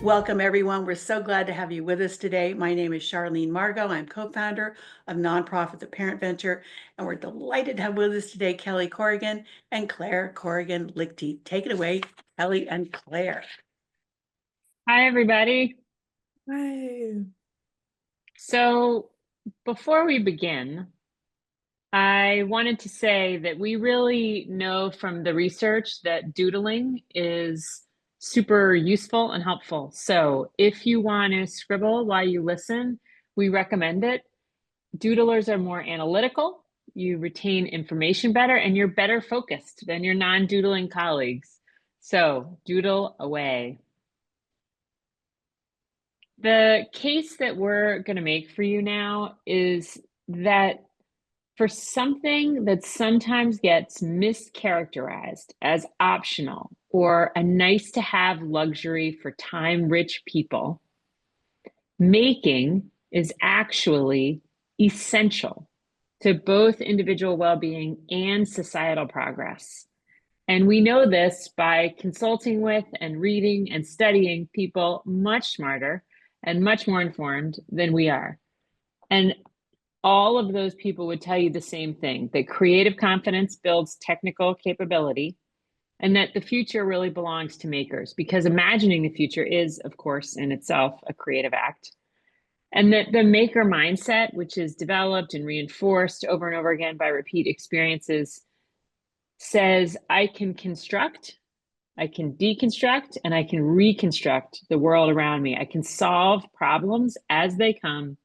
Welcome, everyone. We're so glad to have you with us today. My name is Charlene Margot. I'm co-founder of nonprofit The Parent Venture, and we're delighted to have with us today Kelly Corrigan and Claire Corrigan Lichty. Take it away, Kelly and Claire. Hi, everybody. Hi. So before we begin, I wanted to say that we really know from the research that doodling is super useful and helpful. So if you want to scribble while you listen, we recommend it. Doodlers are more analytical, you retain information better, and you're better focused than your non-doodling colleagues. So doodle away. The case that we're going to make for you now is that for something that sometimes gets mischaracterized as optional or a nice to have luxury for time-rich people, making is actually essential to both individual well-being and societal progress. And we know this by consulting with and reading and studying people much smarter and much more informed than we are. And all of those people would tell you the same thing, that creative confidence builds technical capability and that the future really belongs to makers, because imagining the future is, of course, in itself a creative act. And that the maker mindset, which is developed and reinforced over and over again by repeat experiences, says I can construct, I can deconstruct, and I can reconstruct the world around me. I can solve problems as they come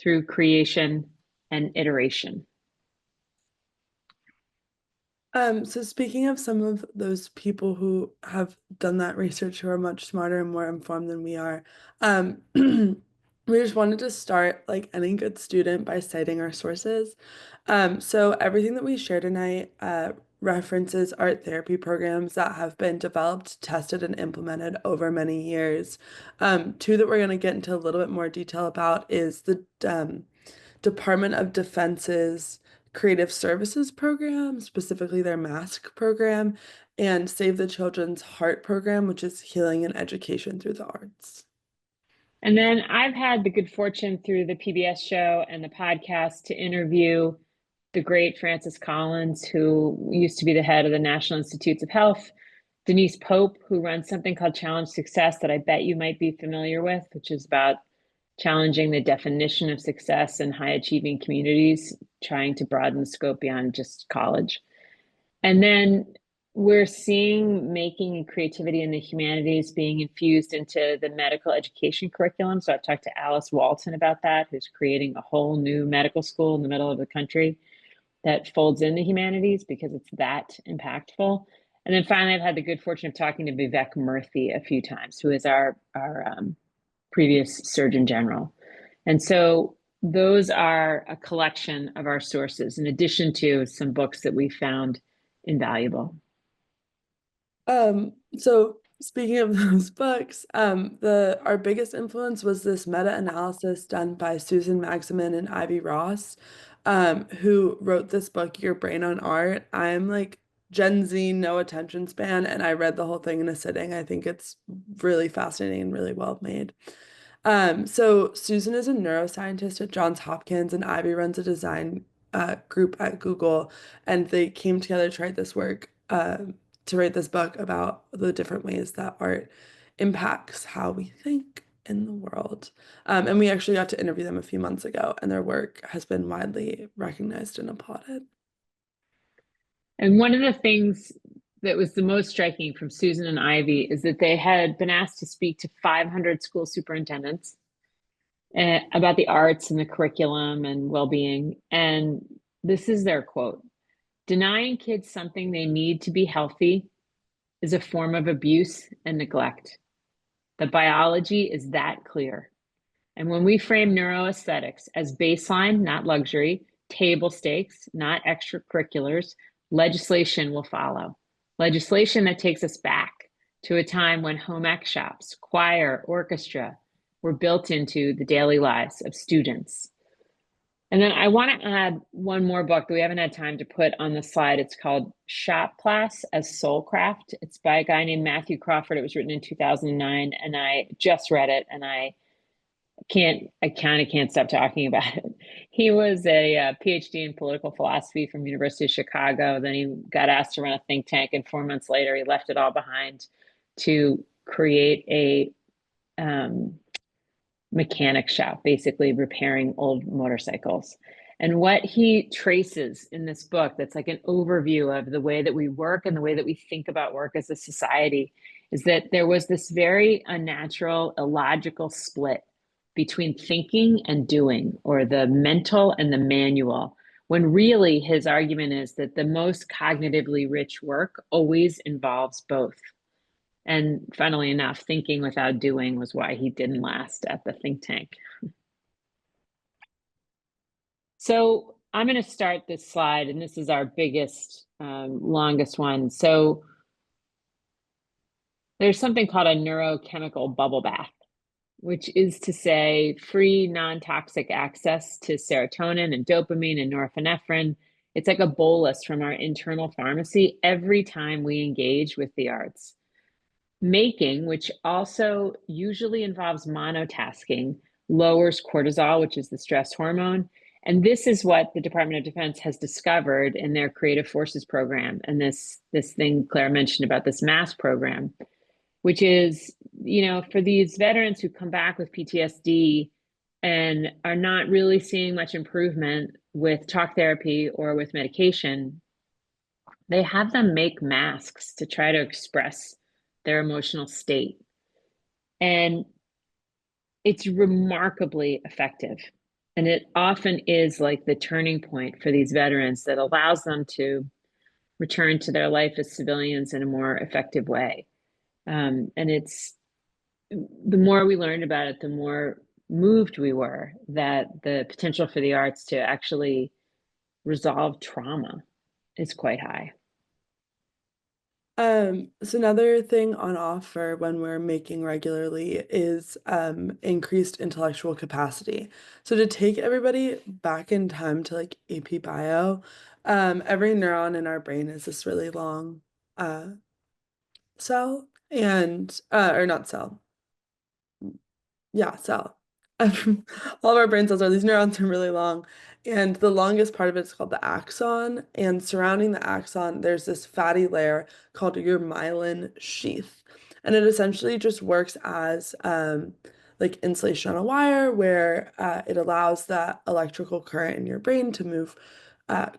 through creation and iteration. So speaking of some of those people who have done that research who are much smarter and more informed than we are, we just wanted to start, like any good student, by citing our sources. So everything that we share tonight references art therapy programs that have been developed, tested, and implemented over many years. Two that we're going to get into a little bit more detail about is the Department of Defense's Creative Services program, specifically their mask program, and Save the Children's Heart program, which is healing and education through the arts. And then I've had the good fortune through the PBS show and the podcast to interview the great Francis Collins, who used to be the head of the National Institutes of Health, Denise Pope, who runs something called Challenge Success that I bet you might be familiar with, which is about challenging the definition of success in high achieving communities, trying to broaden the scope beyond just college. And then we're seeing making and creativity in the humanities being infused into the medical education curriculum. So I've talked to Alice Walton about that, who's creating a whole new medical school in the middle of the country that folds in the humanities because it's that impactful. And then finally, I've had the good fortune of talking to Vivek Murthy a few times, who is our previous Surgeon General. And so those are a collection of our sources, in addition to some books that we found invaluable. So speaking of those books, our biggest influence was this meta-analysis done by Susan Magsamen and Ivy Ross, who wrote this book, Your Brain on Art. I'm like Gen Z, no attention span, and I read the whole thing in a sitting. I think it's really fascinating and really well made. So Susan is a neuroscientist at Johns Hopkins, and Ivy runs a design group at Google, and they came together to write this work, to write this book about the different ways that art impacts how we think in the world. And we actually got to interview them a few months ago, and their work has been widely recognized and applauded. And one of the things that was the most striking from Susan and Ivy is that they had been asked to speak to 500 school superintendents about the arts and the curriculum and well-being. And this is their quote: "Denying kids something they need to be healthy is a form of abuse and neglect. The biology is that clear. And when we frame neuroaesthetics as baseline, not luxury, table stakes, not extracurriculars, legislation will follow. Legislation that takes us back to a time when home ec shops, choir, orchestra were built into the daily lives of students." And then I want to add one more book that we haven't had time to put on the slide. It's called Shop Class as Soulcraft. It's by a guy named Matthew Crawford. It was written in 2009, and I just read it, and I kind of can't stop talking about it. He was a PhD in political philosophy from University of Chicago. Then he got asked to run a think tank, and 4 months later, he left it all behind to create a mechanic shop, basically repairing old motorcycles. And what he traces in this book, that's like an overview of the way that we work and the way that we think about work as a society, is that there was this very unnatural, illogical split between thinking and doing, or the mental and the manual, when really his argument is that the most cognitively rich work always involves both. And funnily enough, thinking without doing was why he didn't last at the think tank. So I'm going to start this slide, and this is our biggest, longest one. So there's something called a neurochemical bubble bath, which is to say free, non-toxic access to serotonin and dopamine and norepinephrine. It's like a bolus from our internal pharmacy every time we engage with the arts. Making, which also usually involves monotasking, lowers cortisol, which is the stress hormone. And this is what the Department of Defense has discovered in their Creative Forces program. And this thing Claire mentioned about this MASS program, which is, for these veterans who come back with PTSD and are not really seeing much improvement with talk therapy or with medication, they have them make masks to try to express their emotional state. And it's remarkably effective. And it often is like the turning point for these veterans that allows them to return to their life as civilians in a more effective way. And it's, the more we learned about it, the more moved we were that the potential for the arts to actually resolve trauma is quite high. So another thing on offer when we're making regularly is increased intellectual capacity. So to take everybody back in time to like AP Bio, every neuron in our brain is this really long cell and or not cell. Yeah, cell. All of our brain cells are these neurons are really long, and the longest part of it is called the axon. And surrounding the axon, there's this fatty layer called your myelin sheath, and it essentially just works as like insulation on a wire, where it allows that electrical current in your brain to move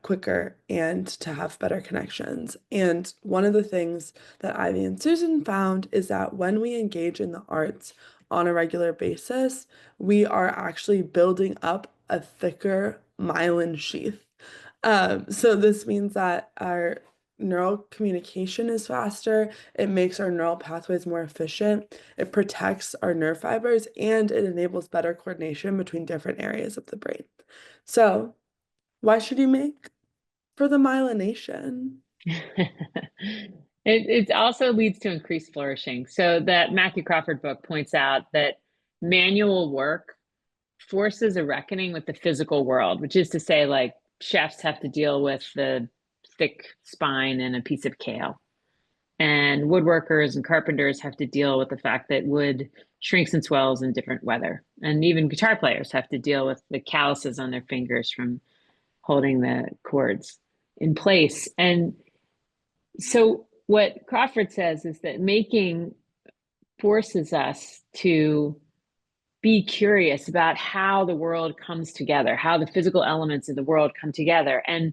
quicker and to have better connections. And one of the things that Ivy and Susan found is that when we engage in the arts on a regular basis, we are actually building up a thicker myelin sheath. So this means that our neural communication is faster, it makes our neural pathways more efficient, it protects our nerve fibers, and it enables better coordination between different areas of the brain. So why should you make for the myelination? It also leads to increased flourishing. So that Matthew Crawford book points out that manual work forces a reckoning with the physical world, which is to say, like, chefs have to deal with the thick spine and a piece of kale. And woodworkers and carpenters have to deal with the fact that wood shrinks and swells in different weather. And even guitar players have to deal with the calluses on their fingers from holding the chords in place. And so what Crawford says is that making forces us to be curious about how the world comes together, how the physical elements of the world come together. And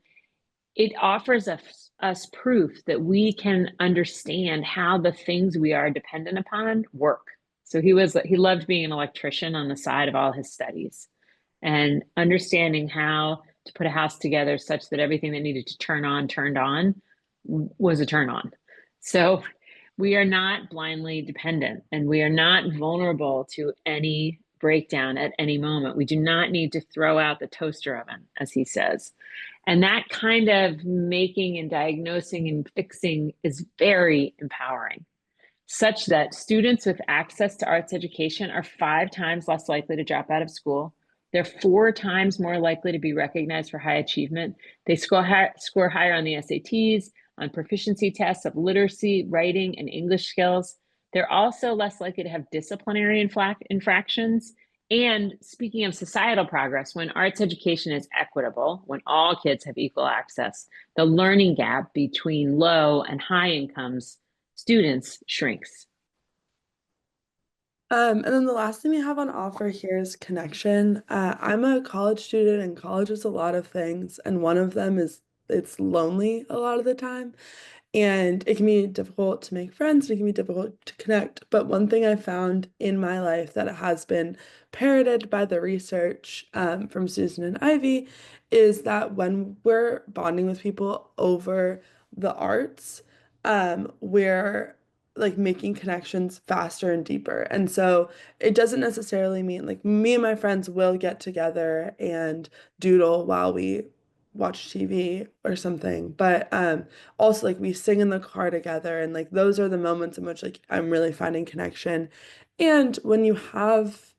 it offers us proof that we can understand how the things we are dependent upon work. So he loved being an electrician on the side of all his studies, and understanding how to put a house together such that everything that needed to turn on turned on was a turn on. So we are not blindly dependent, and we are not vulnerable to any breakdown at any moment. We do not need to throw out the toaster oven, as he says. And that kind of making and diagnosing and fixing is very empowering, such that students with access to arts education are 5 times less likely to drop out of school, They're 4 times more likely to be recognized for high achievement. They score higher on the SATs, on proficiency tests of literacy, writing, and English skills. They're also less likely to have disciplinary infractions. And speaking of societal progress, when arts education is equitable, when all kids have equal access, the learning gap between low and high incomes students shrinks. And then the last thing we have on offer here is connection. I'm a college student, and college is a lot of things, and one of them is it's lonely a lot of the time. And it can be difficult to make friends, it can be difficult to connect. But one thing I found in my life that has been parroted by the research from Susan and Ivy is that when we're bonding with people over the arts, we're like making connections faster and deeper. And so it doesn't necessarily mean like me and my friends will get together and doodle while we watch TV or something. But also like we sing in the car together, and like those are the moments in which like I'm really finding connection. And when you have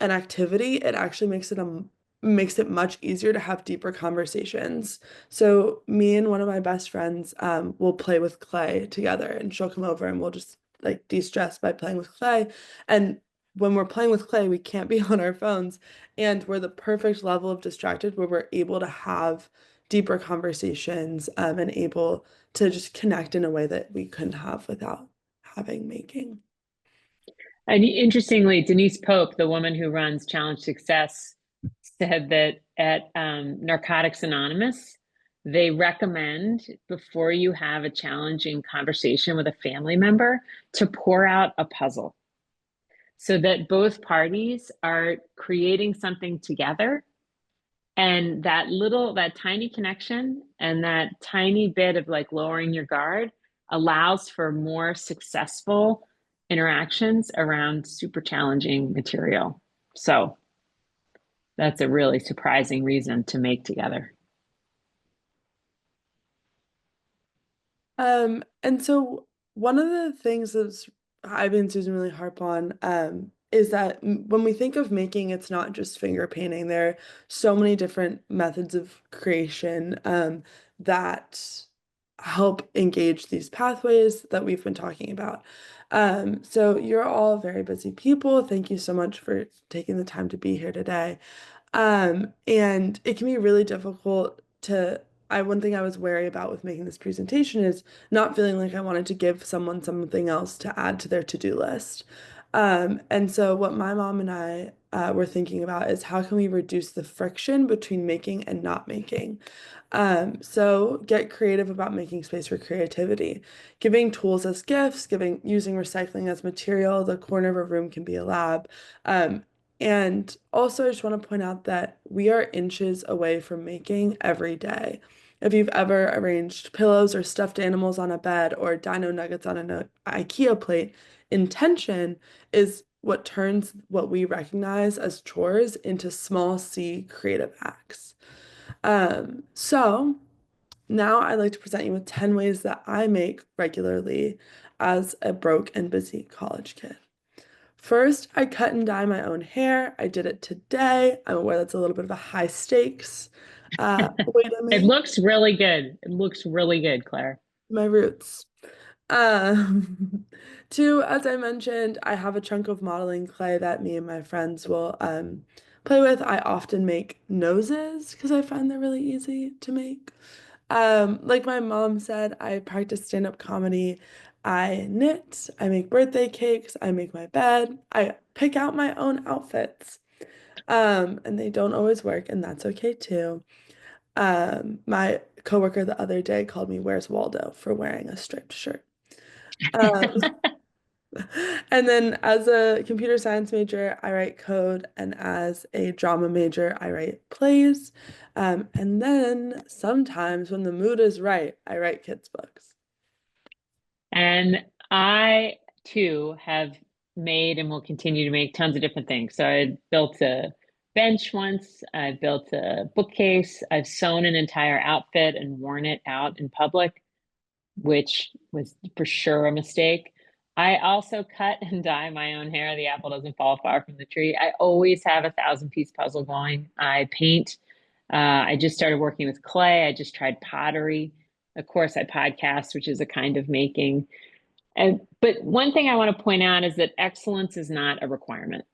an activity, it actually makes it much easier to have deeper conversations. So me and one of my best friends will play with clay together, and she'll come over and we'll just like de-stress by playing with clay. And when we're playing with clay, we can't be on our phones, and we're the perfect level of distracted where we're able to have deeper conversations and able to just connect in a way that we couldn't have without having making. And interestingly, Denise Pope, the woman who runs Challenge Success, said that at Narcotics Anonymous, they recommend before you have a challenging conversation with a family member to pour out a puzzle so that both parties are creating something together. And that tiny connection and that tiny bit of like lowering your guard allows for more successful interactions around super challenging material. So that's a really surprising reason to make together. And so one of the things that's I've been Susan really harp on is that when we think of making, it's not just finger painting. There are so many different methods of creation that help engage these pathways that we've been talking about. So you're all very busy people. Thank you so much for taking the time to be here today. And it can be really difficult to, one thing I was wary about with making this presentation is not feeling like I wanted to give someone something else to add to their to-do list. And so what my mom and I were thinking about is how can we reduce the friction between making and not making? So get creative about making space for creativity, giving tools as gifts, using recycling as material. The corner of a room can be a lab. And also, I just want to point out that we are inches away from making every day. If you've ever arranged pillows or stuffed animals on a bed or dino nuggets on an IKEA plate, intention is what turns what we recognize as chores into small C creative acts. So now I'd like to present you with 10 ways that I make regularly as a broke and busy college kid. First, I cut and dye my own hair. I did it today. I'm aware that's a little bit of a high stakes way to It make looks really good. It looks really good, Claire. my roots. Two, as I mentioned, I have a chunk of modeling clay that me and my friends will play with. I often make noses because I find they're really easy to make. Like my mom said, I practice stand-up comedy. I knit, I make birthday cakes, I make my bed, I pick out my own outfits. And they don't always work, and that's okay too. My coworker the other day called me Where's Waldo for wearing a striped shirt. Um, and then as a computer science major, I write code, and as a drama major, I write plays. And then sometimes when the mood is right, I write kids' books. And I too have made and will continue to make tons of different things. So I built a bench once, I built a bookcase, I've sewn an entire outfit and worn it out in public, which was for sure a mistake. I also cut and dye my own hair. The apple doesn't fall far from the tree. I always have a 1,000-piece puzzle going. I paint. I just started working with clay. I just tried pottery. Of course, I podcast, which is a kind of making. But one thing I want to point out is that excellence is not a requirement.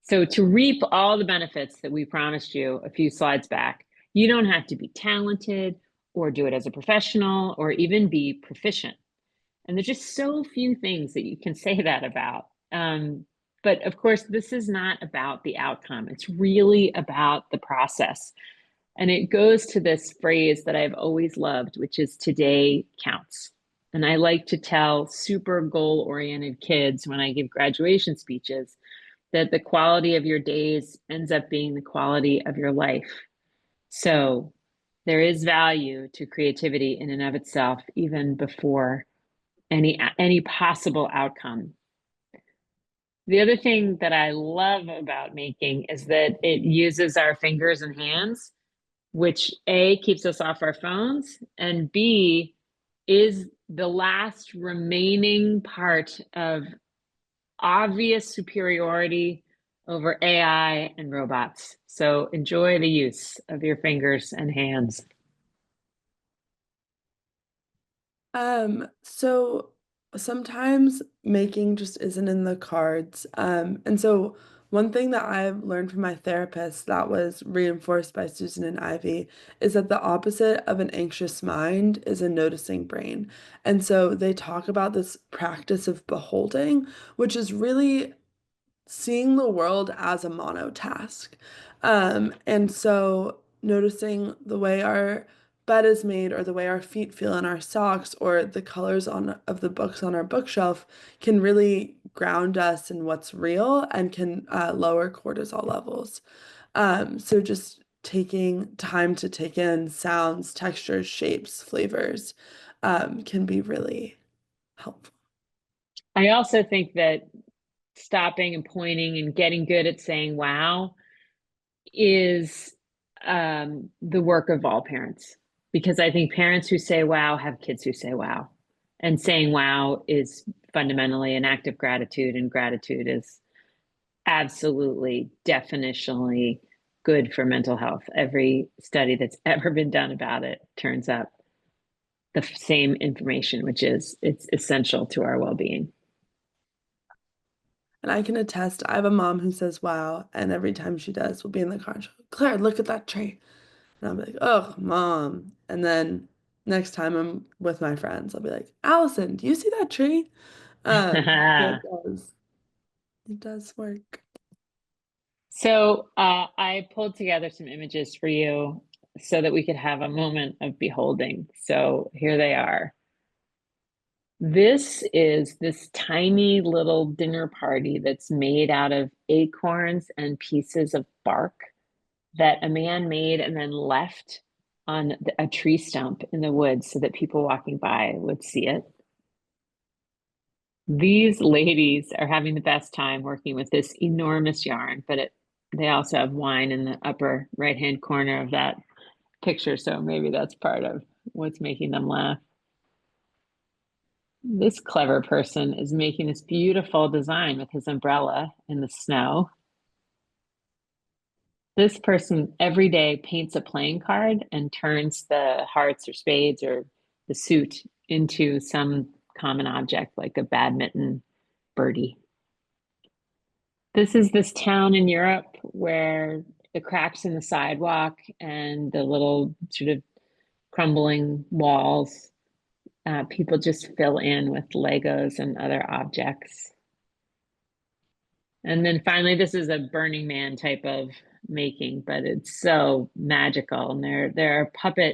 So to reap all the benefits that we promised you a few slides back, you don't have to be talented or do it as a professional or even be proficient. And there's just so few things that you can say that about. But of course, this is not about the outcome. It's really about the process. And it goes to this phrase that I've always loved, which is today counts. And I like to tell super goal-oriented kids when I give graduation speeches that the quality of your days ends up being the quality of your life. So there is value to creativity in and of itself, even before any possible outcome. The other thing that I love about making is that it uses our fingers and hands, which A, keeps us off our phones, and B, is the last remaining part of obvious superiority over AI and robots. So enjoy the use of your fingers and hands. So sometimes making just isn't in the cards. And so one thing that I've learned from my therapist that was reinforced by Susan and Ivy is that the opposite of an anxious mind is a noticing brain. And so they talk about this practice of beholding, which is really seeing the world as a monotask. And so noticing the way our bed is made or the way our feet feel in our socks or the colors on of the books on our bookshelf can really ground us in what's real and can lower cortisol levels. So just taking time to take in sounds, textures, shapes, flavors can be really helpful. I also think that stopping and pointing and getting good at saying wow is the work of all parents, because I think parents who say wow have kids who say wow. And saying wow is fundamentally an act of gratitude, and gratitude is absolutely definitionally good for mental health. Every study that's ever been done about it turns up the same information, which is it's essential to our well-being. And I can attest, I have a mom who says wow, and every time she does, we'll be in the car and she'll go, Claire, look at that tree. And I'll be like, oh, mom. And then next time I'm with my friends, I'll be like, Allison, do you see that tree? So it does work. So I pulled together some images for you so that we could have a moment of beholding. So here they are. This is this tiny little dinner party that's made out of acorns and pieces of bark that a man made and then left on a tree stump in the woods so that people walking by would see it. These ladies are having the best time working with this enormous yarn, but they also have wine in the upper right-hand corner of that picture, so maybe that's part of what's making them laugh. This clever person is making this beautiful design with his umbrella in the snow. This person every day paints a playing card and turns the hearts or spades or the suit into some common object like a badminton birdie. This is this town in Europe where the cracks in the sidewalk and the little sort of crumbling walls, people just fill in with Legos and other objects. And then finally, this is a Burning Man type of making, but it's so magical. And there are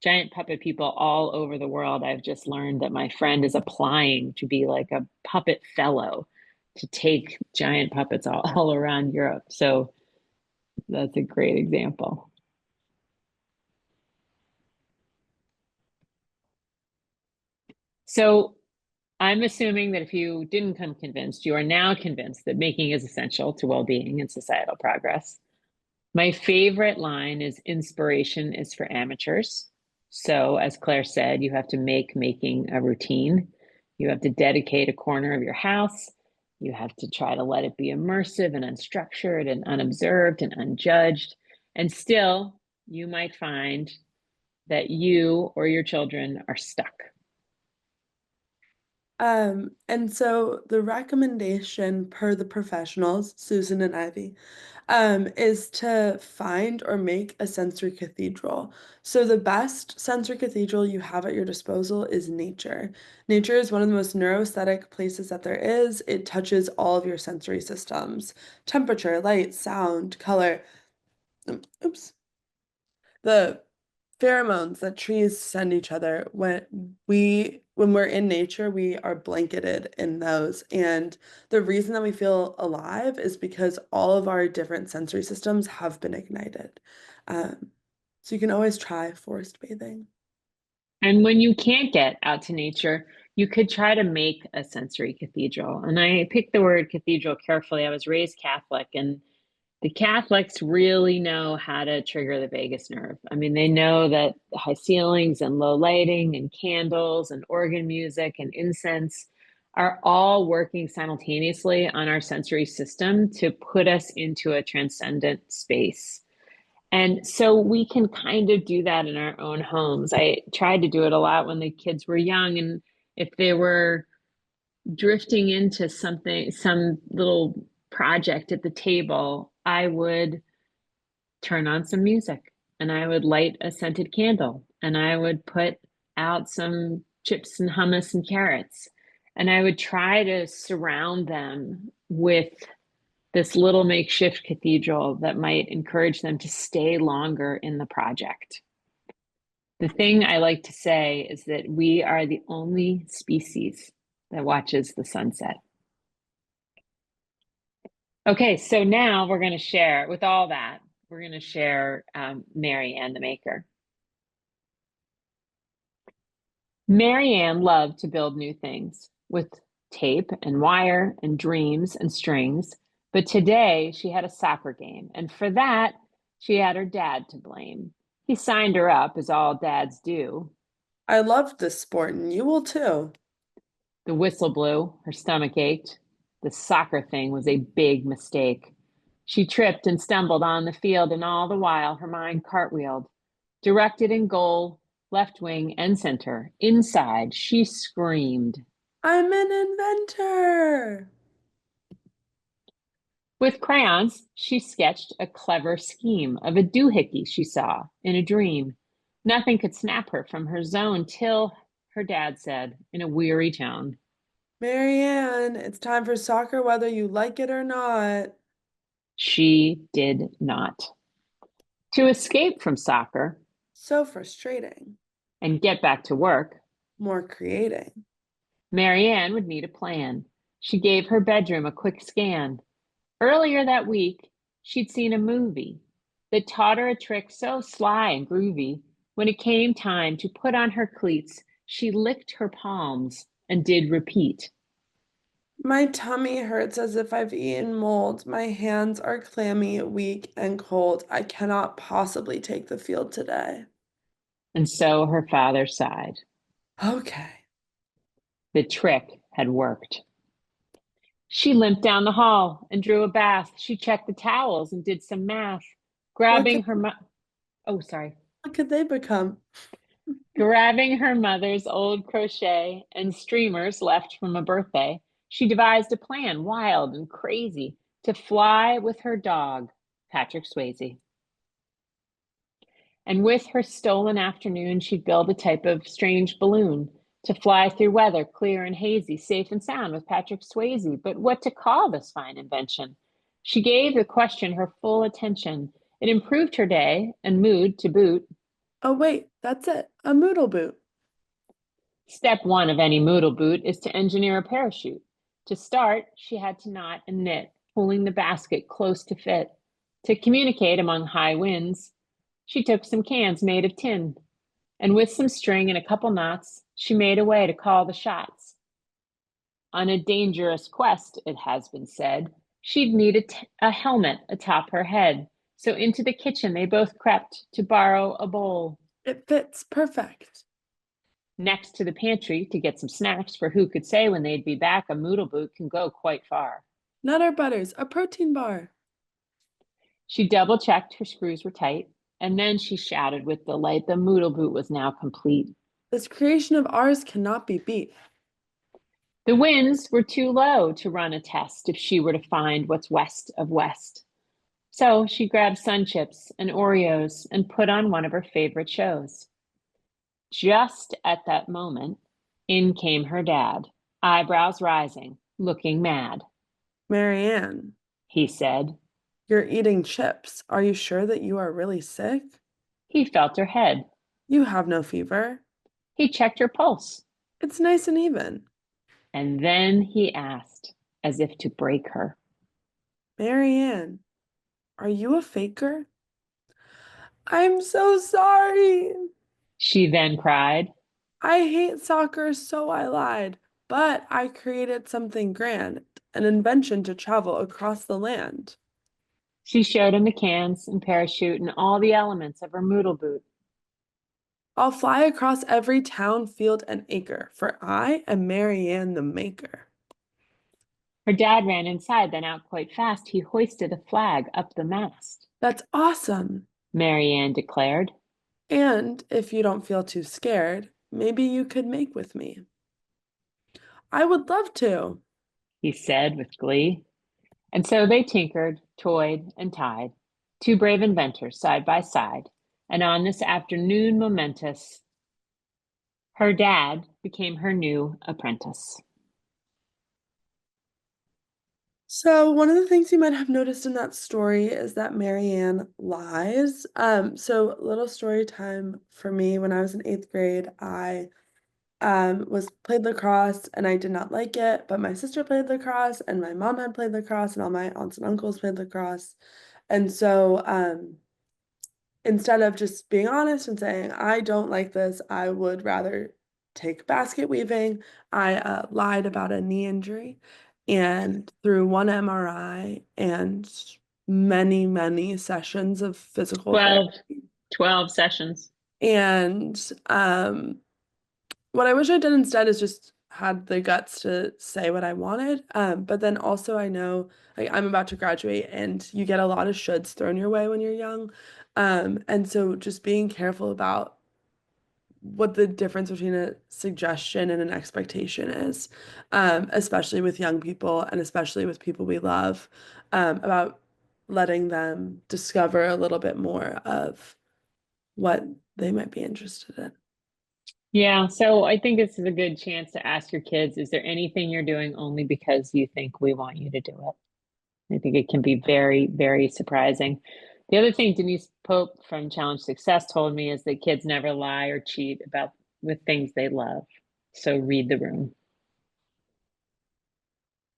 giant puppet people all over the world. I've just learned that my friend is applying to be like a puppet fellow to take giant puppets all around Europe. So that's a great example. So I'm assuming that if you didn't come convinced, you are now convinced that making is essential to well-being and societal progress. My favorite line is inspiration is for amateurs. So as Claire said, you have to make making a routine. You have to dedicate a corner of your house. You have to try to let it be immersive and unstructured and unobserved and unjudged. And still, you might find that you or your children are stuck. And so the recommendation per the professionals, Susan and Ivy, is to find or make a sensory cathedral. So the best sensory cathedral you have at your disposal is nature. Nature is one of the most neuroaesthetic places that there is. It touches all of your sensory systems, temperature, light, sound, color. Oops. The pheromones that trees send each other when we're in nature, we are blanketed in those. And the reason that we feel alive is because all of our different sensory systems have been ignited. So you can always try forest bathing. And when you can't get out to nature, you could try to make a sensory cathedral. And I picked the word cathedral carefully. I was raised Catholic, and the Catholics really know how to trigger the vagus nerve. I mean, they know that high ceilings and low lighting and candles and organ music and incense are all working simultaneously on our sensory system to put us into a transcendent space. And so we can kind of do that in our own homes. I tried to do it a lot when the kids were young, and if they were drifting into something, some little project at the table, I would turn on some music and I would light a scented candle and I would put out some chips and hummus and carrots. And I would try to surround them with this little makeshift cathedral that might encourage them to stay longer in the project. The thing I like to say is that we are the only species that watches the sunset. Okay, so now we're going to share, with all that, we're going to share Marianne the maker. Marianne loved to build new things with tape and wire and dreams and strings, but today she had a soccer game, and for that, she had her dad to blame. He signed her up, as all dads do. I loved this sport, and you will too. The whistle blew, her stomach ached. The soccer thing was a big mistake. She tripped and stumbled on the field, and all the while her mind cartwheeled. Directed in goal, left wing, and center. Inside, she screamed. I'm an inventor. With crayons, she sketched a clever scheme of a doohickey she saw in a dream. Nothing could snap her from her zone till her dad said in a weary tone, Marianne, it's time for soccer whether you like it or not. she did not. To escape from soccer So frustrating. and get back to work, More creating. Marianne would need a plan. She gave her bedroom a quick scan. Earlier that week, she'd seen a movie that taught her a trick so sly and groovy. When it came time to put on her cleats, she licked her palms and did repeat. My tummy hurts as if I've eaten mold. My hands are clammy, weak, and cold. I cannot possibly take the field today. And so her father sighed. Okay. The trick had worked. She limped down the hall and drew a bath. She checked the towels and did some math. Grabbing her What could they become? Grabbing her mother's old crochet and streamers left from a birthday, she devised a plan, wild and crazy, to fly with her dog, Patrick Swayze. And with her stolen afternoon, she'd build a type of strange balloon to fly through weather, clear and hazy, safe and sound with Patrick Swayze. But what to call this fine invention? She gave the question her full attention. It improved her day and mood to boot. Oh, wait, that's it. A Moodle boot. Step one of any Moodle boot is to engineer a parachute. To start, she had to knot and knit, pulling the basket close to fit. To communicate among high winds, she took some cans made of tin, and with some string and a couple knots, she made a way to call the shots. On a dangerous quest, it has been said, she'd need a helmet atop her head. So into the kitchen they both crept to borrow a bowl. It fits perfect. next to the pantry to get some snacks, for who could say when they'd be back, a moodle boot can go quite far. Nutter Butters, a protein bar. She double-checked her screws were tight, and then she shouted with delight the moodle boot was now complete. This creation of ours cannot be beat. The winds were too low to run a test if she were to find what's west of west. So she grabbed Sun Chips and Oreos and put on one of her favorite shows. Just at that moment, in came her dad, eyebrows rising, looking mad. Marianne, He said. you're eating chips. Are you sure that you are really sick? He felt her head. You have no fever. He checked her pulse. It's nice and even. And then he asked, as if to break her. Marianne, are you a faker? I'm so sorry. She then cried. I hate soccer, so I lied. But I created something grand, an invention to travel across the land. She showed him the cans and parachute and all the elements of her moodle boot. I'll fly across every town, field, and acre, for I am Marianne the Maker. Her dad ran inside, then out quite fast. He hoisted a flag up the mast. That's awesome. Marianne declared. And if you don't feel too scared, maybe you could make with me. I would love to, He said with glee. And so they tinkered, toyed, and tied, two brave inventors side by side. And on this afternoon momentous, her dad became her new apprentice. So one of the things you might have noticed in that story is that Marianne lies. So little story time for me. When I was in 8th grade, I was played lacrosse and I did not like it, but my sister played lacrosse and my mom had played lacrosse and all my aunts and uncles played lacrosse. And so instead of just being honest and saying, I don't like this, I would rather take basket weaving. I lied about a knee injury, and through one MRI and many, many sessions of physical 12, therapy. 12 sessions. And what I wish I did instead is just had the guts to say what I wanted. But then also I know, like, I'm about to graduate and you get a lot of shoulds thrown your way when you're young. And so just being careful about what the difference between a suggestion and an expectation is, especially with young people and especially with people we love, about letting them discover a little bit more of what they might be interested in. Yeah, so I think this is a good chance to ask your kids, is there anything you're doing only because you think we want you to do it? I think it can be very, very surprising. The other thing Denise Pope from Challenge Success told me is that kids never lie or cheat about with things they love. So read the room.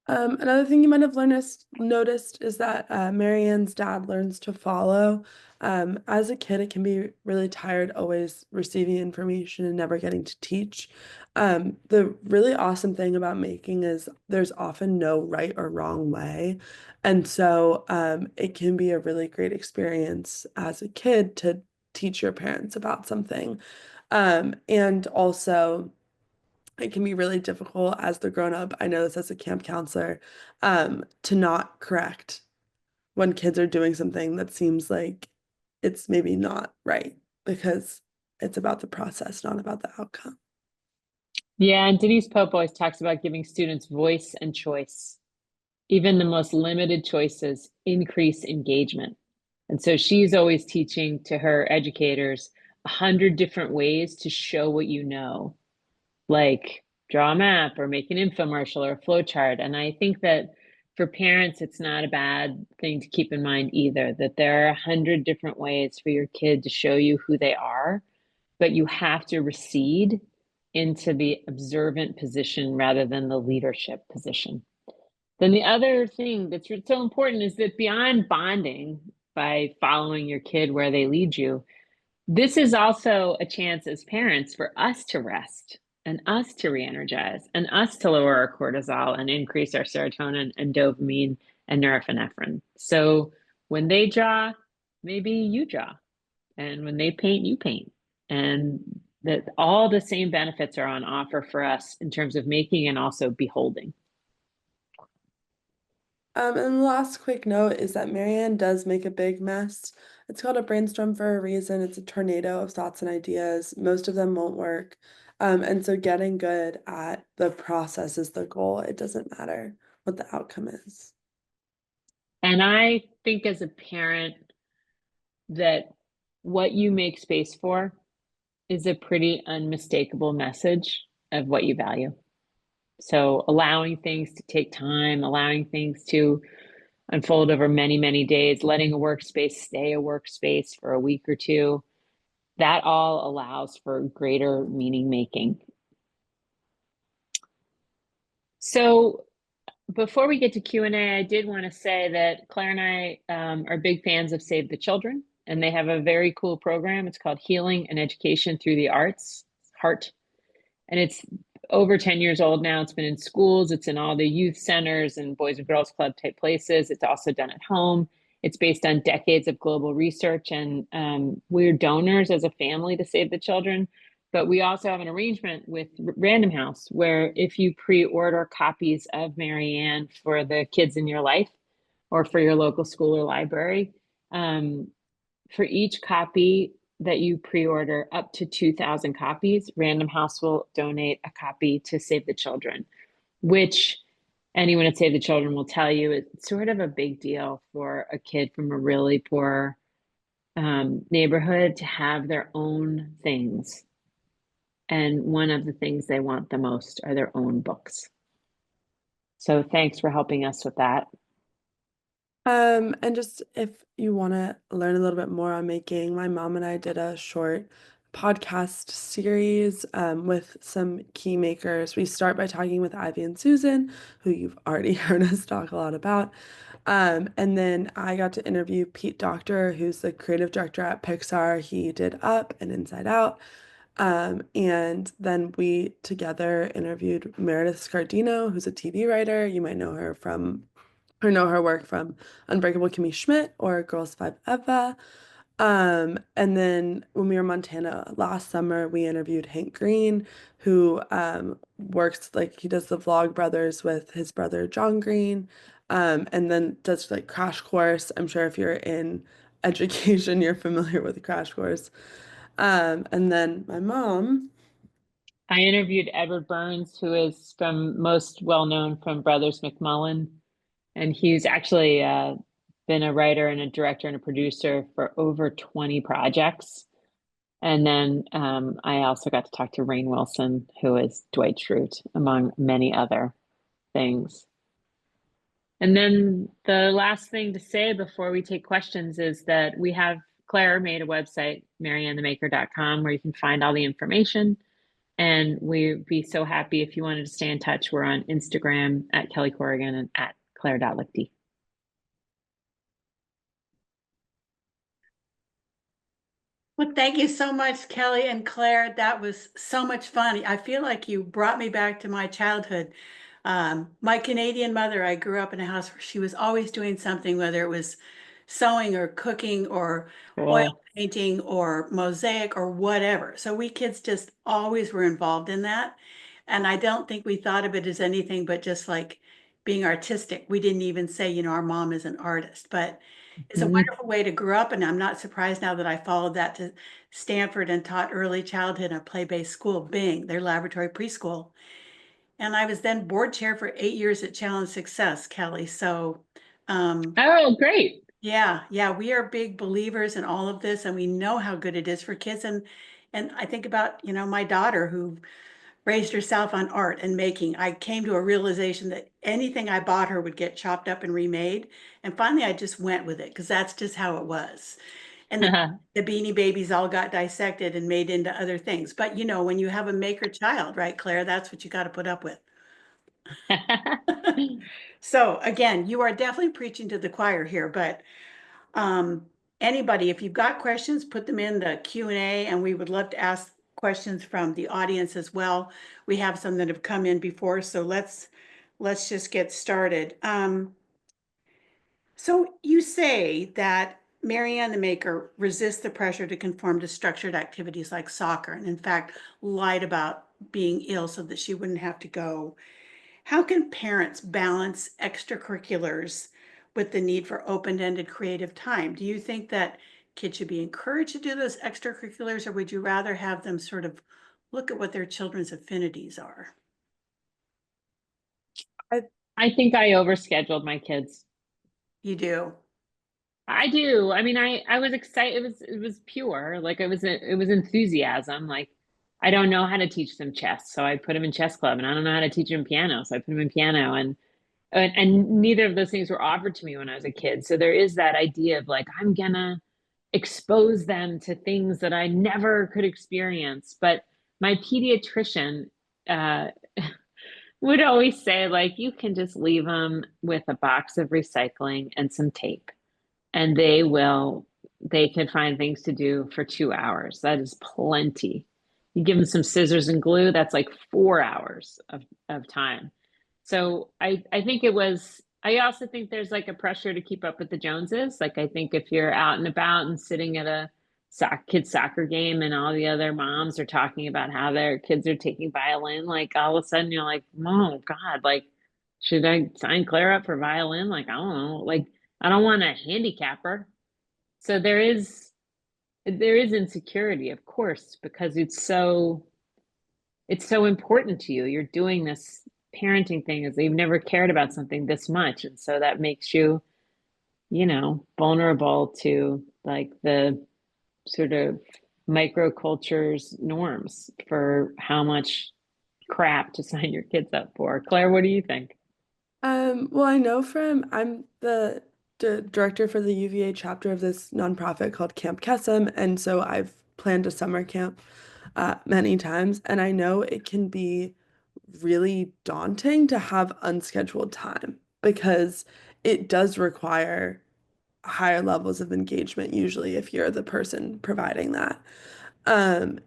Another thing you might have noticed is that Marianne's dad learns to follow. As a kid, it can be really tired always receiving information and never getting to teach. The really awesome thing about making is there's often no right or wrong way. And so it can be a really great experience as a kid to teach your parents about something. And also, it can be really difficult as the grown up. I know this as a camp counselor, to not correct when kids are doing something that seems like it's maybe not right because it's about the process, not about the outcome. Yeah, and Denise Pope always talks about giving students voice and choice. Even the most limited choices increase engagement. And so she's always teaching to her educators 100 different ways to show what you know, like draw a map or make an infomercial or a flow chart. And I think that for parents, it's not a bad thing to keep in mind either, that there are 100 different ways for your kid to show you who they are, but you have to recede into the observant position rather than the leadership position. Then the other thing that's so important is that beyond bonding by following your kid where they lead you, this is also a chance as parents for us to rest and us to re-energize and us to lower our cortisol and increase our serotonin and dopamine and norepinephrine. So when they draw, maybe you draw. And when they paint, you paint. And that all the same benefits are on offer for us in terms of making and also beholding. And the last quick note is that Marianne does make a big mess. It's called a brainstorm for a reason. It's a tornado of thoughts and ideas. Most of them won't work. And so getting good at the process is the goal. It doesn't matter what the outcome is. And I think as a parent that what you make space for is a pretty unmistakable message of what you value. So allowing things to take time, allowing things to unfold over many, many days, letting a workspace stay a workspace for a week or two, that all allows for greater meaning making. So before we get to Q&A, I did want to say that Claire and I are big fans of Save the Children, and they have a very cool program. It's called Healing and Education Through the Arts, HEART. And it's over 10 years old now. It's been in schools. It's in all the youth centers and Boys and Girls Club type places. It's also done at home. It's based on decades of global research, and we're donors as a family to Save the Children. But we also have an arrangement with Random House where if you pre-order copies of Marianne for the kids in your life or for your local school or library, for each copy that you pre-order up to 2,000 copies, Random House will donate a copy to Save the Children, which anyone at Save the Children will tell you it's sort of a big deal for a kid from a really poor neighborhood to have their own things. And one of the things they want the most are their own books. So thanks for helping us with that. And just if you want to learn a little bit more on making, my mom and I did a short podcast series with some key makers. We start by talking with Ivy and Susan, who you've already heard us talk a lot about. And then I got to interview Pete Docter, who's the creative director at Pixar. He did Up and Inside Out. And then we together interviewed Meredith Scardino, who's a TV writer. You might know her work from Unbreakable Kimmy Schmidt or Girls Five Eva. And then when we were in Montana last summer, we interviewed Hank Green, who works he does the Vlog Brothers with his brother John Green, and then does Crash Course. I'm sure if you're in education, you're familiar with Crash Course. And then my mom. I interviewed Edward Burns, who is most well known from Brothers McMullen. And he's actually been a writer and a director and a producer for over 20 projects. And then I also got to talk to Rainn Wilson, who is Dwight Schrute, among many other things. And then the last thing to say before we take questions is that Claire made a website, mariannethemaker.com, where you can find all the information. And we'd be so happy if you wanted to stay in touch. We're on Instagram at Kelly Corrigan and at Claire.Lichty. Well, thank you so much, Kelly and Claire. That was so much fun. I feel like you brought me back to my childhood. My Canadian mother, I grew up in a house where she was always doing something, whether it was sewing or cooking or oil Cool. painting or mosaic or whatever. So we kids just always were involved in that. And I don't think we thought of it as anything but just like being artistic. We didn't even say, our mom is an artist, but it's a wonderful way to grow up. And I'm not surprised now that I followed that to Stanford and taught early childhood at a play-based school, Bing, their laboratory preschool. And I was then board chair for 8 years at Challenge Success, Kelly. So, Oh, great. yeah, we are big believers in all of this, and we know how good it is for kids. And I think about, my daughter who raised herself on art and making. I came to a realization that anything I bought her would get chopped up and remade. And finally, I just went with it because that's just how it was. And the Beanie Babies all got dissected and made into other things. But, when you have a maker child, right, Claire, that's what you got to put up with. So again, you are definitely preaching to the choir here, but anybody, if you've got questions, put them in the Q&A, and we would love to ask questions from the audience as well. We have some that have come in before, so let's just get started. So you say that Marianne, the maker, resists the pressure to conform to structured activities like soccer, and in fact, lied about being ill so that she wouldn't have to go. How can parents balance extracurriculars with the need for open-ended creative time? Do you think that kids should be encouraged to do those extracurriculars, or would you rather have them sort of look at what their children's affinities are? I I think I overscheduled my kids. You do. I do. I mean, I was excited. It was pure. Like it was enthusiasm. Like I don't know how to teach them chess, so I put them in chess club, and I don't know how to teach them piano, so I put them in piano, and neither of those things were offered to me when I was a kid. So there is that idea of like I'm gonna expose them to things that I never could experience. But my pediatrician uh, would always say like you can just leave them with a box of recycling and some tape and they can find things to do for 2 hours. That is plenty. You give them some scissors and glue, that's like 4 hours of time. So I think it was, I also think there's like a pressure to keep up with the Joneses. Like I think if you're out and about and sitting at a kids soccer game and all the other moms are talking about how their kids are taking violin, like all of a sudden you're like, oh God, like should I sign Claire up for violin? Like, I don't know. Like I don't want to handicap her. So there is insecurity, of course, because it's so important to you. You're doing this parenting thing as you've never cared about something this much. And so that makes you, vulnerable to like the sort of microculture's norms for how much crap to sign your kids up for. Claire, what do you think? well, I know I'm the director for the UVA chapter of this nonprofit called Camp Kesem, and so I've planned a summer camp many times, and I know it can be really daunting to have unscheduled time because it does require higher levels of engagement, usually if you're the person providing that. And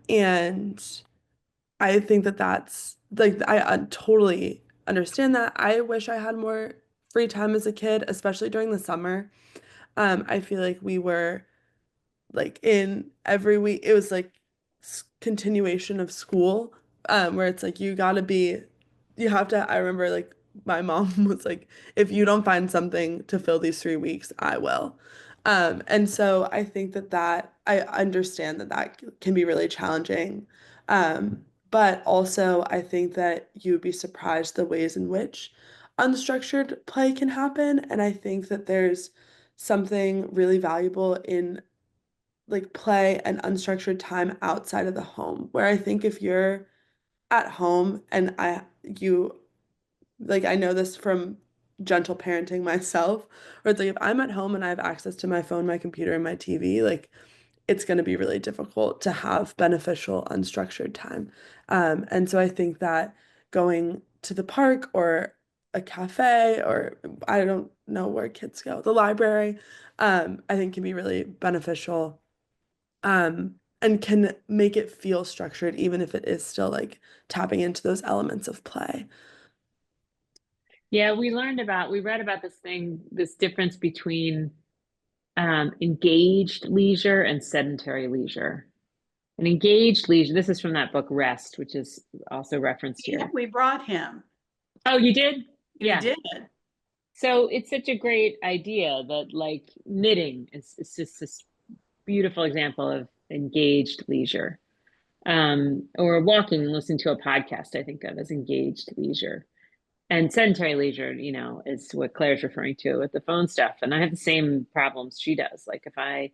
I think that that's like I totally understand that. I wish I had more free time as a kid, especially during the summer. I feel like we were like in every week, it was like continuation of school, where it's like you have to. I remember like my mom was like, if you don't find something to fill these 3 weeks, I will. And so I think that I understand that can be really challenging. But also I think that you would be surprised the ways in which unstructured play can happen. And I think that there's something really valuable in like play and unstructured time outside of the home, where I think if you're at home and you like I know this from gentle parenting myself, where it's like if I'm at home and I have access to my phone, my computer, and my TV, like it's going to be really difficult to have beneficial unstructured time. And so I think that going to the park or a cafe, or I don't know where kids go, the library, I think can be really beneficial, and can make it feel structured, even if it is still like tapping into those elements of play. Yeah, we read about this difference between engaged leisure and sedentary leisure. And engaged leisure, this is from that book Rest, which is also referenced Yeah, here. we brought him. Oh, you did? We Yeah. did. So it's such a great idea that like knitting is just this beautiful example of engaged leisure. Or walking and listening to a podcast, I think of as engaged leisure. And sedentary leisure, is what Claire's referring to with the phone stuff. And I have the same problems she does. Like if I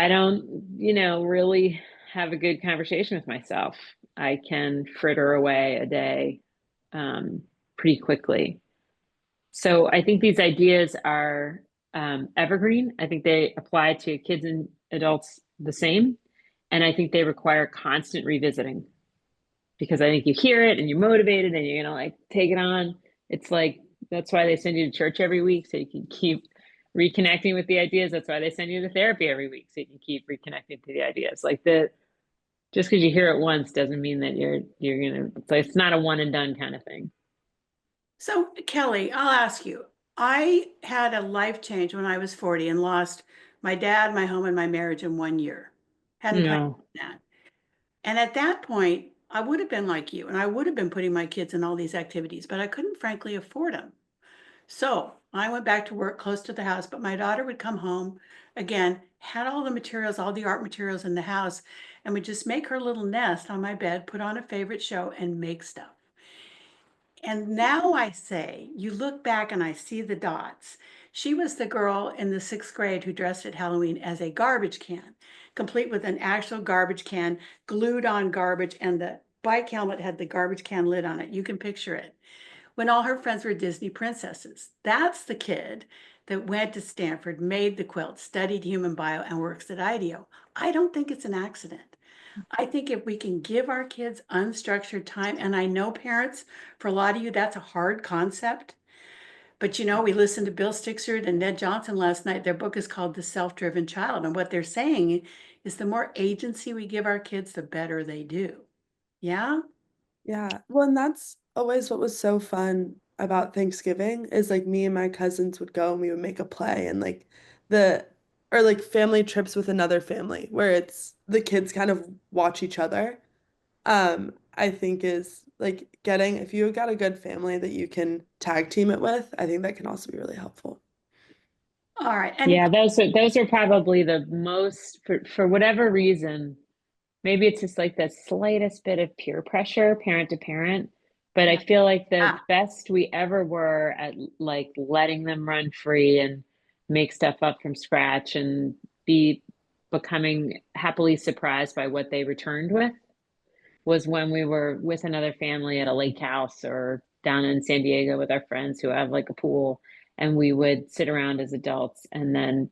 don't, really have a good conversation with myself, I can fritter away a day um, pretty quickly. So I think these ideas are evergreen. I think they apply to kids and adults the same. And I think they require constant revisiting because I think you hear it and you're motivated and you're going to like take it on. It's like, that's why they send you to church every week so you can keep reconnecting with the ideas. That's why they send you to therapy every week so you can keep reconnecting to the ideas. Like just because you hear it once doesn't mean that you're gonna. It's not a one and done kind of thing. So, Kelly, I'll ask you, I had a life change when I was 40 and lost my dad, my home, and my marriage in 1 year. Hadn't planned No. that. And at that point, I would have been like you, and I would have been putting my kids in all these activities, but I couldn't frankly afford them. So I went back to work close to the house, but my daughter would come home again, had all the materials, all the art materials in the house, and would just make her little nest on my bed, put on a favorite show, and make stuff. And now I say, you look back and I see the dots. She was the girl in the 6th grade who dressed at Halloween as a garbage can, complete with an actual garbage can, glued on garbage, and the bike helmet had the garbage can lid on it. You can picture it. When all her friends were Disney princesses. That's the kid that went to Stanford, made the quilt, studied human bio, and works at IDEO. I don't think it's an accident. I think if we can give our kids unstructured time, and I know parents, for a lot of you, that's a hard concept. But we listened to Bill Stixard and Ned Johnson last night. Their book is called The Self-Driven Child. And what they're saying is the more agency we give our kids, the better they do. Yeah? Yeah. Well, and that's always what was so fun about Thanksgiving is like me and my cousins would go and we would make a play and like the or like family trips with another family where it's the kids kind of watch each other. I think is like getting if you got a good family that you can tag team it with, I think that can also be really helpful. All right. And Yeah, those are probably the most for whatever reason. Maybe it's just like the slightest bit of peer pressure, parent to parent. But I yeah. feel like the best we ever were at like letting them run free and make stuff up from scratch and be becoming happily surprised by what they returned with was when we were with another family at a lake house or down in San Diego with our friends who have like a pool. And we would sit around as adults. And then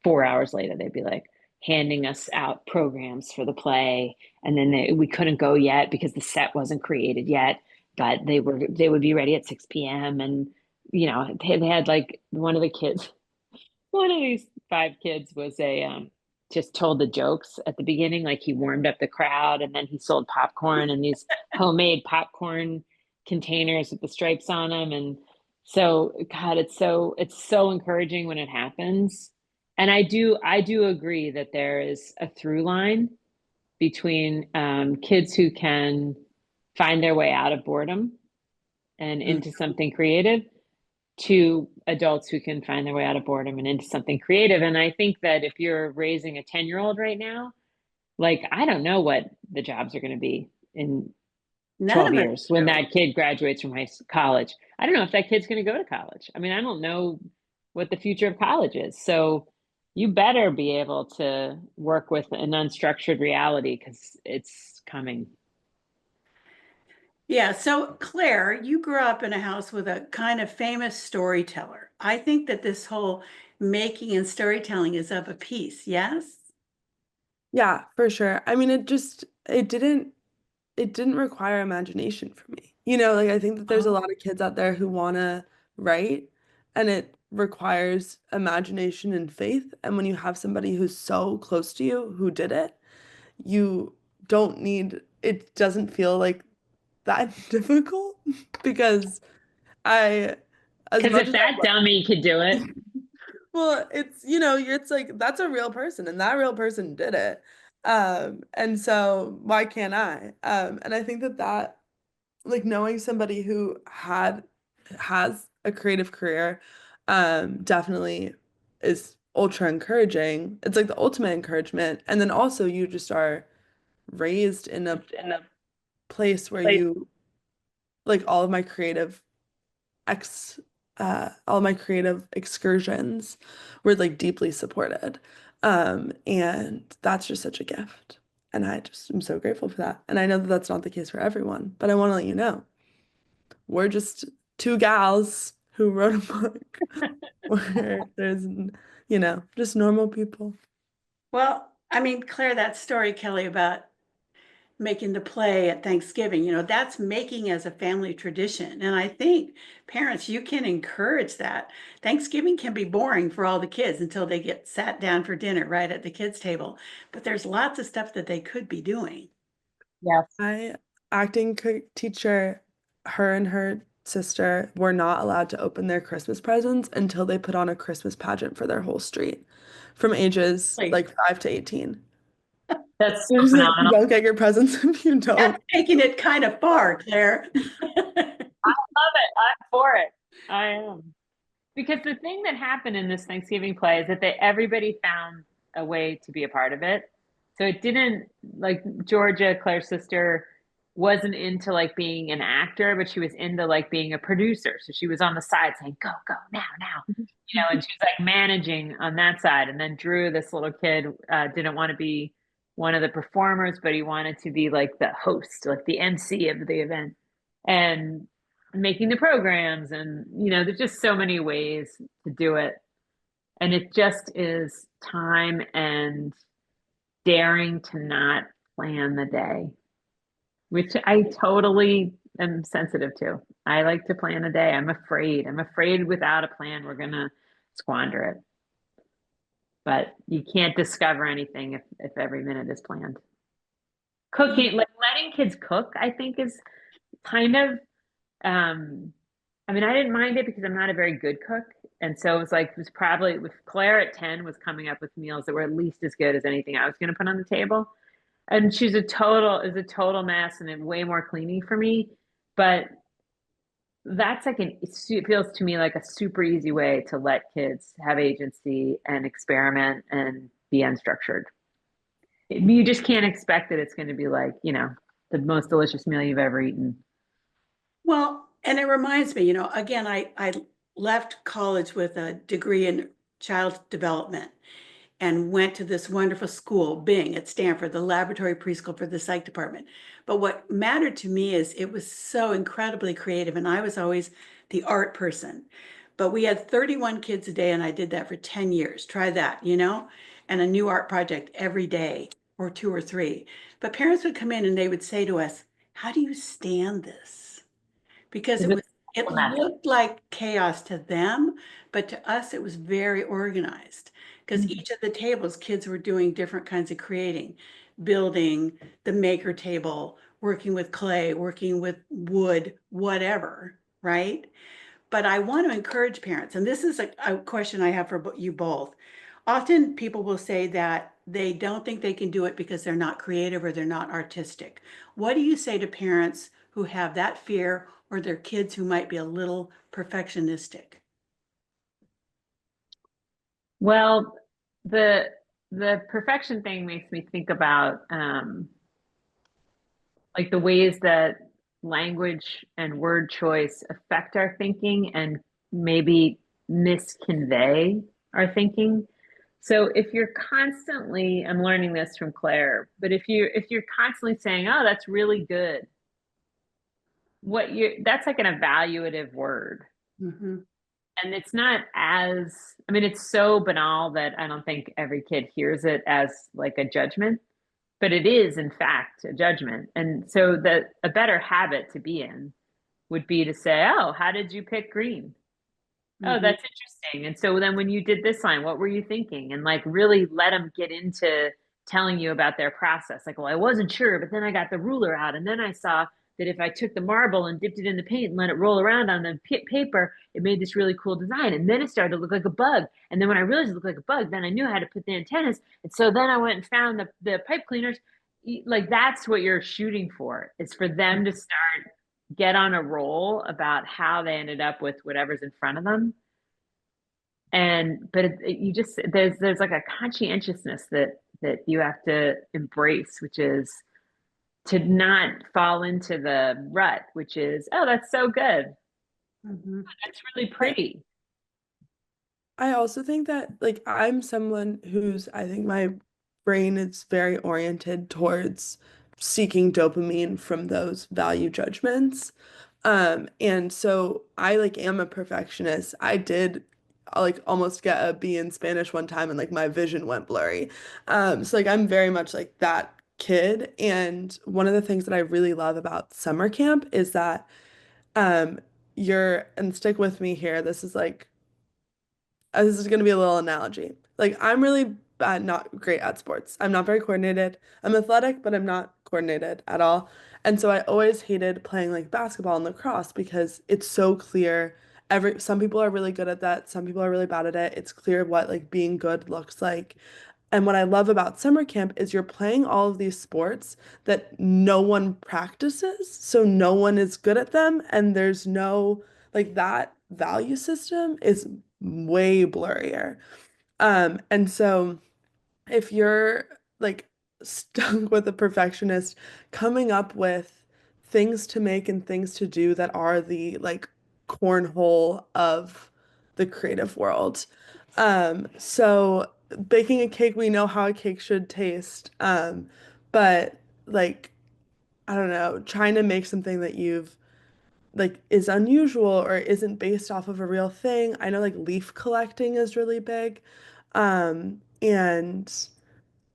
4 hours later, they'd be like handing us out programs for the play. And then we couldn't go yet because the set wasn't created yet, but they would be ready at 6 p.m. And, they had like one of these 5 kids was just told the jokes at the beginning, like he warmed up the crowd, and then he sold popcorn and these homemade popcorn containers with the stripes on them. And so, God, it's so encouraging when it happens. And I do agree that there is a through line between kids who can find their way out of boredom and Mm. into something creative to adults who can find their way out of boredom and into something creative. And I think that if you're raising a 10-year-old right now, like, I don't know what the jobs are going to be in None 12 of us years when do. that kid graduates from college. I don't know if that kid's going to go to college. I mean, I don't know what the future of college is. So you better be able to work with an unstructured reality because it's coming. Yeah. So, Claire, you grew up in a house with a kind of famous storyteller. I think that this whole making and storytelling is of a piece. Yes? Yeah, for sure. I mean, it didn't require imagination for me. Like I think that there's a Oh. lot of kids out there who want to write and it requires imagination and faith. And when you have somebody who's so close to you who did it, you don't need, it doesn't feel like that difficult because I, as Because much if as that dummy could do it, well, it's like that's a real person and that real person did it. And so why can't I? And I think that like knowing somebody who has a creative career definitely is ultra encouraging. It's like the ultimate encouragement. And then also you just are raised in a place where you like ex all of my creative excursions were like deeply supported. And that's just such a gift. And I just am so grateful for that. And I know that that's not the case for everyone, but I want to let you know we're just two gals who wrote a book where there's, just normal people. Well, I mean, Claire, that story, Kelly, about making the play at Thanksgiving, that's making as a family tradition. And I think parents, you can encourage that. Thanksgiving can be boring for all the kids until they get sat down for dinner right at the kids' table. But there's lots of stuff that they could be doing. yes. My acting teacher, her and her sister were not allowed to open their Christmas presents until they put on a Christmas pageant for their whole street from ages Like, like 5 to 18. That's so There's like, you phenomenal. don't get your presents if you that's don't. taking it kind of far, Claire. Love it. I'm for it. I am. Because the thing that happened in this Thanksgiving play is that everybody found a way to be a part of it. So it didn't, like, Georgia, Claire's sister, wasn't into like being an actor, but she was into like being a producer. So she was on the side saying, go, go, now, now, and she was like managing on that side. And then Drew, this little kid, didn't want to be one of the performers, but he wanted to be like the host, like the MC of the event. And making the programs, and there's just so many ways to do it, and it just is time and daring to not plan the day, which I totally am sensitive to. I like to plan a day. I'm afraid without a plan we're gonna squander it, but you can't discover anything if every minute is planned. Cooking, like letting kids cook, I think is kind of I mean, I didn't mind it because I'm not a very good cook. And so it was probably with Claire at 10 was coming up with meals that were at least as good as anything I was going to put on the table. And she's a total mess and way more cleaning for me. But that's like it feels to me like a super easy way to let kids have agency and experiment and be unstructured. You just can't expect that it's going to be like, the most delicious meal you've ever eaten. Well, and it reminds me, again, I left college with a degree in child development and went to this wonderful school, Bing at Stanford, the laboratory preschool for the psych department. But what mattered to me is it was so incredibly creative, and I was always the art person. But we had 31 kids a day, and I did that for 10 years. Try that, and a new art project every day, or two or three. But parents would come in and they would say to us, how do you stand this? Because it looked like chaos to them, but to us it was very organized because each of the tables kids were doing different kinds of creating, building the maker table, working with clay, working with wood, whatever, right? But I want to encourage parents, and this is a question I have for you both. Often people will say that they don't think they can do it because they're not creative or they're not artistic. What do you say to parents who have that fear or their kids who might be a little perfectionistic? Well, the perfection thing makes me think about like the ways that language and word choice affect our thinking and maybe misconvey our thinking. So if you're constantly, I'm learning this from Claire, but if you're constantly saying, "Oh, that's really good," that's like an evaluative word. Mhm. And it's not as, I mean, it's so banal that I don't think every kid hears it as like a judgment, but it is in fact a judgment. And so a better habit to be in would be to say, "Oh, how did you pick green? Oh, Mhm. that's interesting. And so then when you did this line, what were you thinking?" And like really let them get into telling you about their process. Like, well, I wasn't sure, but then I got the ruler out and then I saw that if I took the marble and dipped it in the paint and let it roll around on the paper, it made this really cool design. And then it started to look like a bug. And then when I realized it looked like a bug, then I knew how to put the antennas. And so then I went and found the pipe cleaners. Like that's what you're shooting for, is for them to start get on a roll about how they ended up with whatever's in front of them. And but you just there's like a conscientiousness that you have to embrace, which is to not fall into the rut, which is, "Oh, that's so good, Mhm. that's really I, pretty." I also think that like I'm someone who's I think my brain is very oriented towards seeking dopamine from those value judgments. And so I like am a perfectionist. I did like almost get a B in Spanish one time and like my vision went blurry. So like I'm very much like that kid. And one of the things that I really love about summer camp is that um and stick with me here. This is going to be a little analogy. Like I'm really bad, not great at sports. I'm not very coordinated. I'm athletic, but I'm not coordinated at all. And so I always hated playing like basketball and lacrosse because it's so clear. Some people are really good at that, some people are really bad at it. It's clear what like being good looks like. And what I love about summer camp is you're playing all of these sports that no one practices, so no one is good at them, and there's no like that value system is way blurrier. And so if you're like stuck with a perfectionist, coming up with things to make and things to do that are the like cornhole of the creative world. So baking a cake, we know how a cake should taste. But like, I don't know, trying to make something that you've like is unusual or isn't based off of a real thing. I know like leaf collecting is really big. And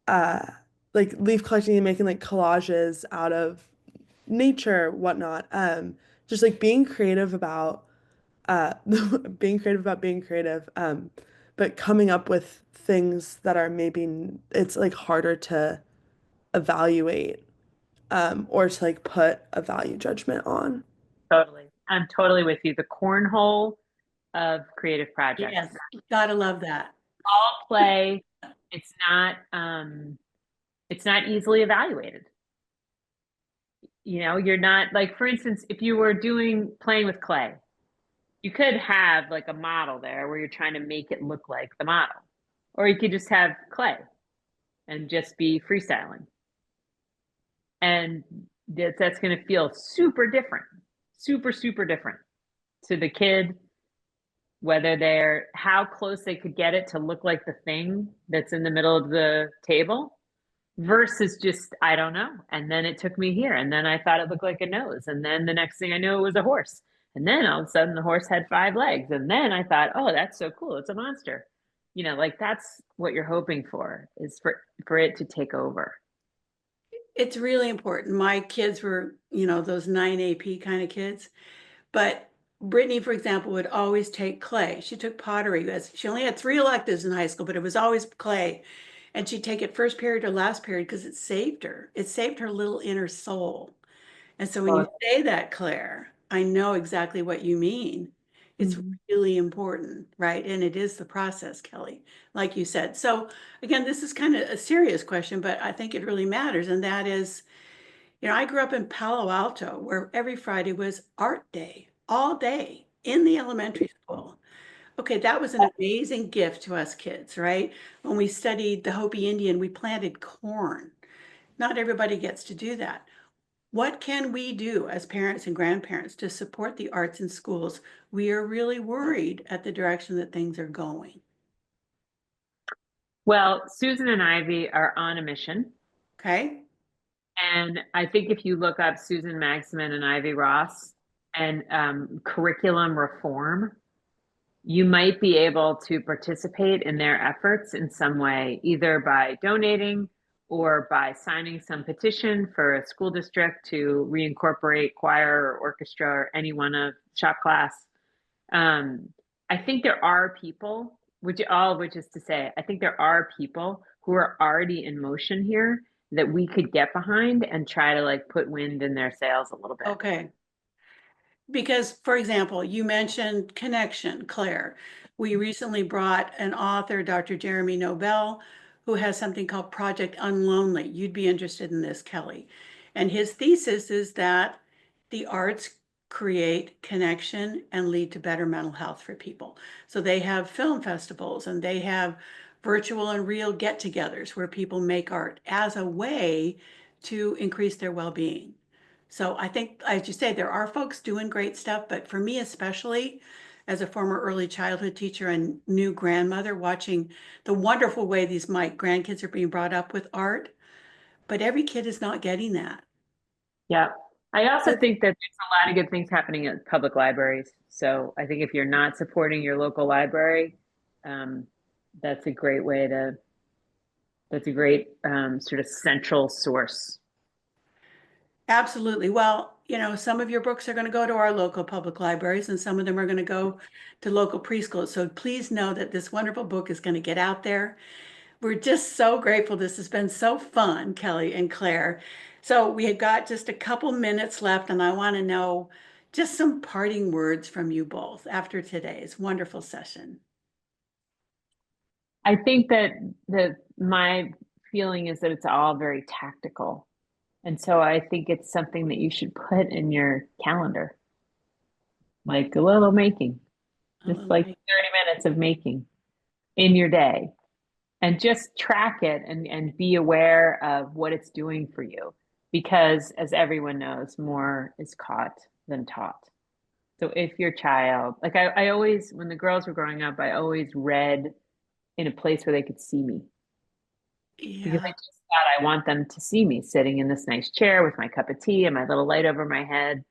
uh like leaf collecting and making like collages out of nature, whatnot. Just like being creative about being creative about being creative, but coming up with things that are maybe it's like harder to evaluate or to like put a value judgment on. Totally. I'm totally with you. The cornhole of creative projects. Yes, gotta love that. All play. It's not easily evaluated. You know, you're not like, for instance, if you were playing with clay, you could have like a model there where you're trying to make it look like the model. Or you could just have clay and just be freestyling. And that's going to feel super different, super different to the kid, whether they're how close they could get it to look like the thing that's in the middle of the table versus just, I don't know. And then it took me here. And then I thought it looked like a nose. And then the next thing I knew, it was a horse. And then all of a sudden, the horse had 5 legs. And then I thought, oh, that's so cool. It's a monster. You know, like that's what you're hoping for is for it to take over. It's really important. My kids were, those 9 AP kind of kids. But Brittany, for example, would always take clay. She took pottery. She only had 3 electives in high school, but it was always clay. And she'd take it first period or last period because it saved her. It saved her little inner soul. And so when you say that, Claire, I know exactly what you mean. It's Mhm. really important, right? And it is the process, Kelly, like you said. So again, this is kind of a serious question, but I think it really matters. And that is, I grew up in Palo Alto where every Friday was art day, all day in the elementary school. Okay, that was an amazing gift to us kids, right? When we studied the Hopi Indian, we planted corn. Not everybody gets to do that. What can we do as parents and grandparents to support the arts in schools? We are really worried at the direction that things are going. Well, Susan and Ivy are on a mission. Okay? And I think if you look up Susan Maximin and Ivy Ross and curriculum reform, you might be able to participate in their efforts in some way, either by donating or by signing some petition for a school district to reincorporate choir or orchestra or any one of shop class. I think there are people, which is to say, I think there are people who are already in motion here that we could get behind and try to like put wind in their sails a little bit. Okay. Because, for example, you mentioned connection, Claire. We recently brought an author, Dr. Jeremy Nobel, who has something called Project Unlonely. You'd be interested in this, Kelly. And his thesis is that the arts create connection and lead to better mental health for people. So they have film festivals and they have virtual and real get-togethers where people make art as a way to increase their well-being. So I think, as you say, there are folks doing great stuff, but for me especially, as a former early childhood teacher and new grandmother, watching the wonderful way these my grandkids are being brought up with art, but every kid is not getting that. Yeah. I also think that there's a lot of good things happening at public libraries. So I think if you're not supporting your local library, um, that's a great way to, that's a great sort of central source. Absolutely. Well, some of your books are going to go to our local public libraries and some of them are going to go to local preschools. So please know that this wonderful book is going to get out there. We're just so grateful. This has been so fun, Kelly and Claire. So we have got just a couple minutes left, and I want to know just some parting words from you both after today's wonderful session. I think that my feeling is that it's all very tactical. And so I think it's something that you should put in your calendar, like a little making, just like 30 minutes of making in your day, and just track it and be aware of what it's doing for you. Because as everyone knows, more is caught than taught. So if your child, like I always, when the girls were growing up, I always read in a place where they could see me, because I Yeah. just thought I want them to see me sitting in this nice chair with my cup of tea and my little light over my head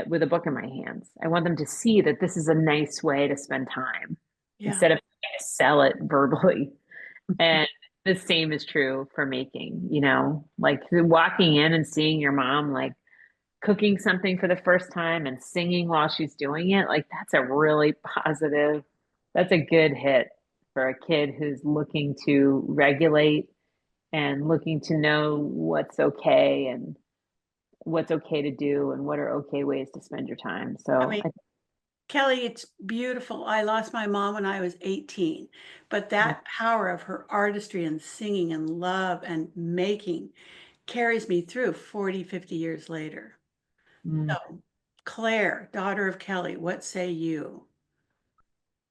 with a book in my hands. I want them to see that this is a nice way to spend time Yeah. instead of trying to sell it verbally. And the same is true for making, like walking in and seeing your mom like cooking something for the first time and singing while she's doing it. Like that's a really positive, that's a good hit for a kid who's looking to regulate and looking to know what's okay and what's okay to do and what are okay ways to spend your time. I So mean, Kelly, it's beautiful. I lost my mom when I was 18, but that power of her artistry and singing and love and making carries me through 40, 50 years later. mm, So, Claire, daughter of Kelly, what say you?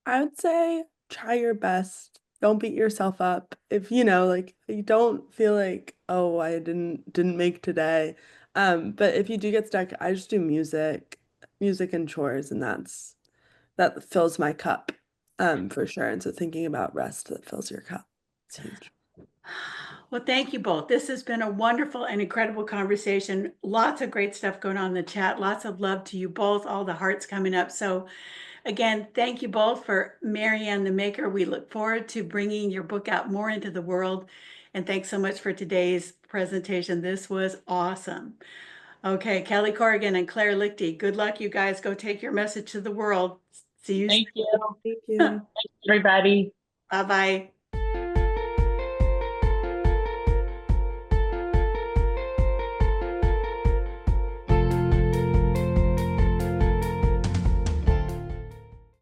I would say try your best. Don't beat yourself up. If like you don't feel like, oh, I didn't make today. But if you do get stuck, I just do music and chores, and that fills my cup, for sure. And so thinking about rest that fills your cup. It's huge. Well, thank you both. This has been a wonderful and incredible conversation. Lots of great stuff going on in the chat. Lots of love to you both, all the hearts coming up. So again, thank you both for Marianne the Maker. We look forward to bringing your book out more into the world. And thanks so much for today's presentation. This was awesome. Okay, Kelly Corrigan and Claire Lichty, good luck. You guys go take your message to the world. See you thank you, Thank you. everybody. Bye-bye.